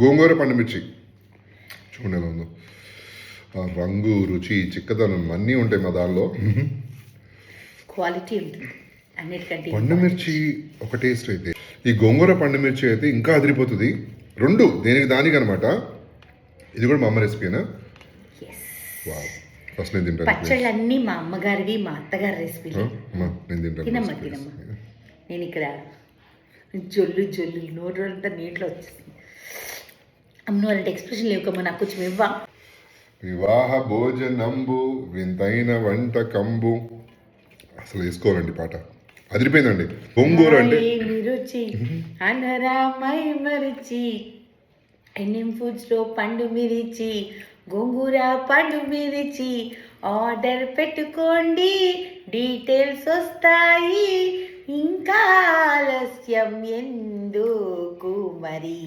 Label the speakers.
Speaker 1: గోంగూర పండుమిర్చి చూడండి ఎలా ఉందో. ఆ రంగు, రుచి, చిక్కదనం అన్నీ ఉంటాయి మా దానిలో.
Speaker 2: క్వాలిటీ ఉంటుంది అన్నిటికంటే.
Speaker 1: పండుమిర్చి ఒక టేస్ట్ అయితే, ఈ గోంగూర పండుమిర్చి అయితే ఇంకా అదిరిపోతుంది. రెండు దేనికి దానికి అనమాట. ఇది కూడా మా అమ్మ రెసిపీనా? వావ్, ఫస్ట్ నేను తింటాను.
Speaker 2: పచ్చళ్ళు అన్నీ మా అమ్మగారివి, మా అత్తగారి రెసిపీలు.
Speaker 1: నేను తింటాను.
Speaker 2: తినమ్మా. నేను ఇక్కడ జొల్లు నోరు అంతా నీటిలో వచ్చేసింది. అమ్మ అలాంటి ఎక్స్ప్రెషన్ లేవుకమ్మా, నాకు కొంచెం ఇవ్వా.
Speaker 1: వివాహ భోజనంబు వింతైన వంటకంబు. అసలు వేసుకోవాలండి పాట, అదిరిపోయిందండి. గోంగూర అంటే
Speaker 2: రుచి అనరామై మరిచి ఎన్ఎం ఫుడ్స్లో పండు మిరిచి, గోంగూర పండు మిరిచి ఆర్డర్ పెట్టుకోండి, డీటెయిల్స్ వస్తాయి, ఇంకా ఆలస్యం ఎందుకు మరి.